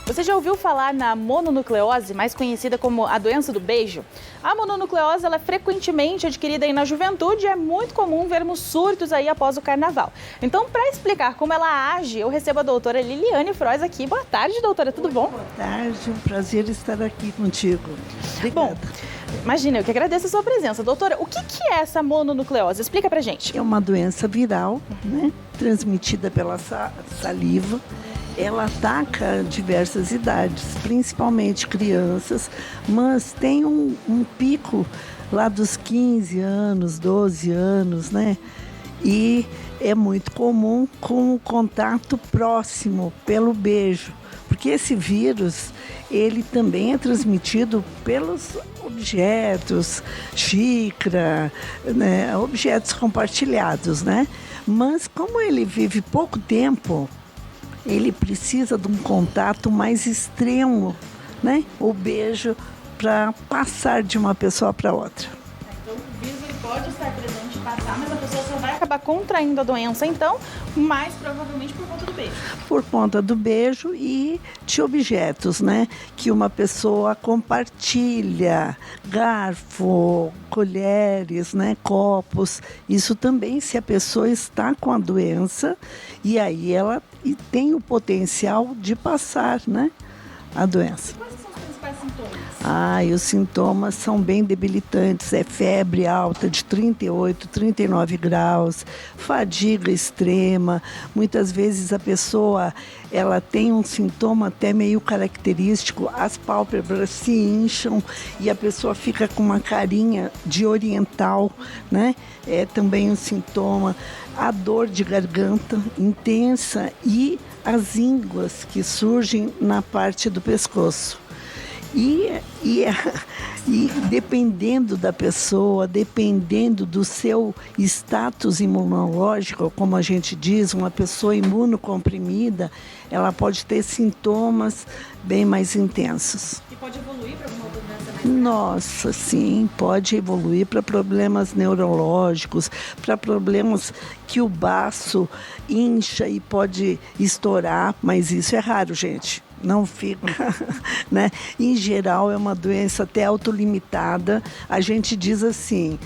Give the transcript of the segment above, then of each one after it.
Você já ouviu falar na mononucleose, mais conhecida como a doença do beijo? A mononucleose ela é frequentemente adquirida aí na juventude e é muito comum vermos surtos aí após o carnaval. Então, para explicar como ela age, eu recebo a doutora Liliane Frois aqui. Boa tarde, doutora, tudo bom? Boa tarde, um prazer estar aqui contigo. Obrigada. Bom, imagina, eu que agradeço a sua presença. Doutora, o que é essa mononucleose? Explica pra gente. É uma doença viral, né, transmitida pela saliva. Ela ataca diversas idades, principalmente crianças, mas tem um pico lá dos 15 anos, 12 anos, né? E é muito comum com o contato próximo, pelo beijo, porque esse vírus, ele também é transmitido pelos objetos, xícara, né? Objetos compartilhados, né? Mas como ele vive pouco tempo, ele precisa de um contato mais extremo, né? O beijo para passar de uma pessoa para outra. Então, o vírus ele pode estar presente e passar, mas a pessoa só vai acabar contraindo a doença, então, mais provavelmente por conta do beijo. Por conta do beijo e de objetos, né? Que uma pessoa compartilha, garfo, colheres, né? Copos. Isso também, se a pessoa está com a doença, e aí ela tem o potencial de passar, né? A doença. Quais são os principais sintomas? E os sintomas são bem debilitantes. É febre alta de 38, 39 graus, fadiga extrema. Muitas vezes a pessoa ela tem um sintoma até meio característico, as pálpebras se incham e a pessoa fica com uma carinha de oriental, né? É também um sintoma. A dor de garganta intensa e as ínguas que surgem na parte do pescoço. E dependendo da pessoa, dependendo do seu status imunológico, como a gente diz, uma pessoa imunocomprimida, ela pode ter sintomas bem mais intensos. E pode evoluir para alguma outra doença mais? Nossa, sim, pode evoluir para problemas neurológicos, para problemas que o baço incha e pode estourar, mas isso é raro, gente. Não fica, né? Em geral é uma doença até autolimitada. A gente diz assim,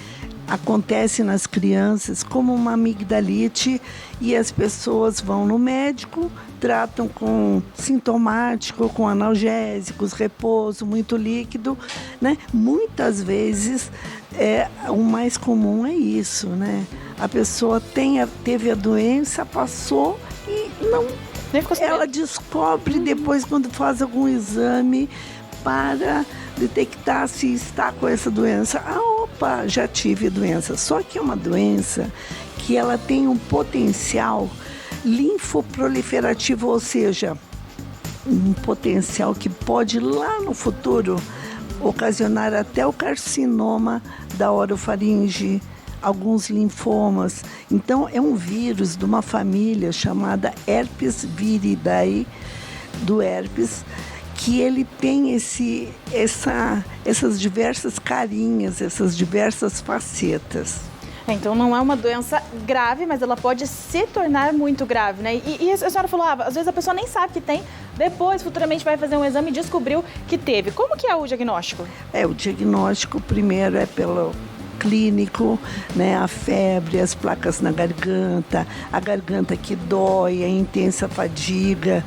acontece nas crianças como uma amigdalite e as pessoas vão no médico, tratam com sintomático, com analgésicos, repouso, muito líquido, né? Muitas vezes o mais comum é isso, né? A pessoa teve a doença, passou e não. Ela descobre depois quando faz algum exame para detectar se está com essa doença. Opa, já tive doença. Só que é uma doença que ela tem um potencial linfoproliferativo, ou seja, um potencial que pode lá no futuro ocasionar até o carcinoma da orofaringe, alguns linfomas. Então, é um vírus de uma família chamada Herpes viridae, do herpes, que ele tem essas diversas carinhas, essas diversas facetas. Então não é uma doença grave, mas ela pode se tornar muito grave, né? E a senhora falou, às vezes a pessoa nem sabe que tem, depois futuramente vai fazer um exame e descobriu que teve. Como que é o diagnóstico? O diagnóstico primeiro é pelo clínico, né? A febre, as placas na garganta, a garganta que dói, a intensa fadiga.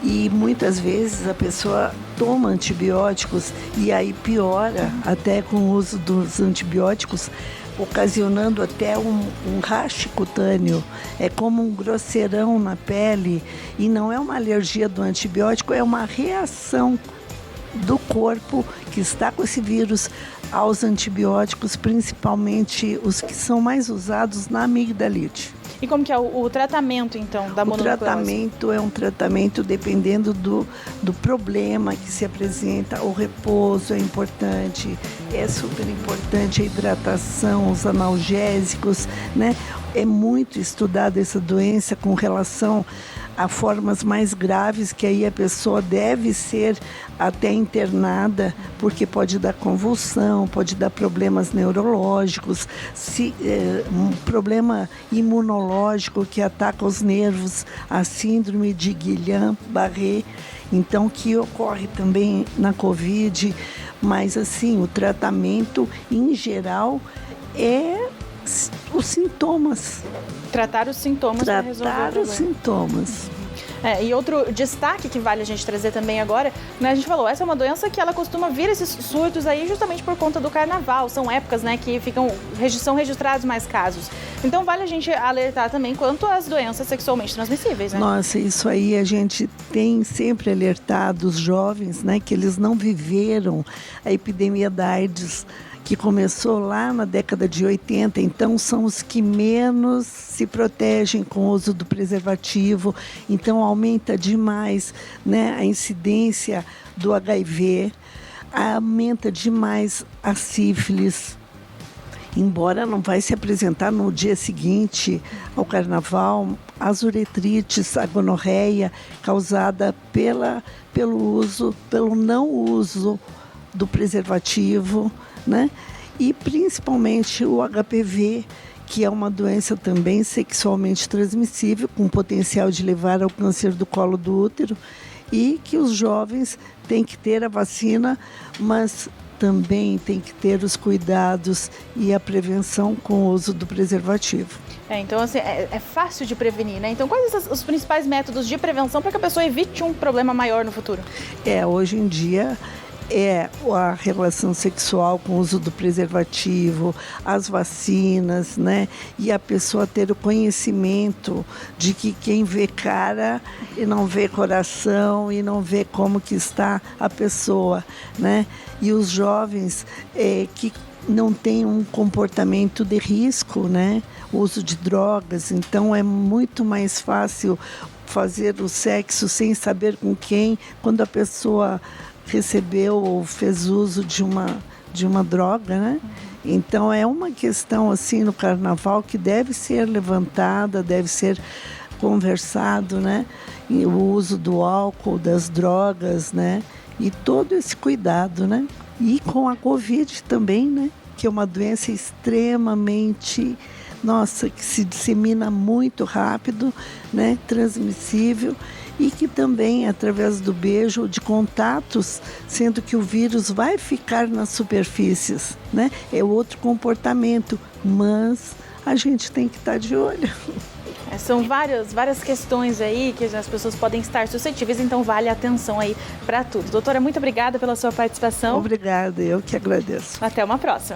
E muitas vezes a pessoa toma antibióticos e aí piora até com o uso dos antibióticos, ocasionando até um racho cutâneo. É como um grosseirão na pele e não é uma alergia do antibiótico, é uma reação do corpo que está com esse vírus aos antibióticos, principalmente os que são mais usados na amigdalite. E como que é o tratamento, então, da mononucleose? O tratamento é um tratamento dependendo do problema que se apresenta. O repouso é importante, é super importante a hidratação, os analgésicos, né? É muito estudada essa doença com relação a formas mais graves, que aí a pessoa deve ser até internada, porque pode dar convulsão, pode dar problemas neurológicos, um problema imunológico que ataca os nervos, a síndrome de Guillain-Barré. Então, que ocorre também na Covid, mas assim, o tratamento em geral é os sintomas. Tratar os sintomas para resolver o Tratar problema. os sintomas. E outro destaque que vale a gente trazer também agora, né, a gente falou, essa é uma doença que ela costuma vir esses surtos aí justamente por conta do carnaval, são épocas, né, que são registrados mais casos. Então vale a gente alertar também quanto às doenças sexualmente transmissíveis, né? Nossa, isso aí a gente tem sempre alertado os jovens, né, que eles não viveram a epidemia da AIDS, que começou lá na década de 80, então são os que menos se protegem com o uso do preservativo, então aumenta demais, né, a incidência do HIV, aumenta demais a sífilis, embora não vai se apresentar no dia seguinte ao carnaval, as uretrites, a gonorreia causada pelo não uso do preservativo, né? E principalmente o HPV, que é uma doença também sexualmente transmissível, com potencial de levar ao câncer do colo do útero, e que os jovens têm que ter a vacina, mas também tem que ter os cuidados e a prevenção com o uso do preservativo. Então, assim, é fácil de prevenir, né? Então, quais são os principais métodos de prevenção para que a pessoa evite um problema maior no futuro? Hoje em dia é a relação sexual com o uso do preservativo, as vacinas, né? E a pessoa ter o conhecimento de que quem vê cara e não vê coração e não vê como que está a pessoa, né? E os jovens que não têm um comportamento de risco, né? O uso de drogas, então é muito mais fácil fazer o sexo sem saber com quem, quando a pessoa recebeu ou fez uso de uma droga, né? Então é uma questão assim no carnaval que deve ser levantada, deve ser conversado, né? E o uso do álcool, das drogas, né? E todo esse cuidado, né? E com a Covid também, né? Que é uma doença extremamente, que se dissemina muito rápido, né? Transmissível. E que também, através do beijo, de contatos, sendo que o vírus vai ficar nas superfícies, né? É outro comportamento, mas a gente tem que estar de olho. São várias questões aí que as pessoas podem estar suscetíveis, então vale a atenção aí para tudo. Doutora, muito obrigada pela sua participação. Obrigada, eu que agradeço. Até uma próxima.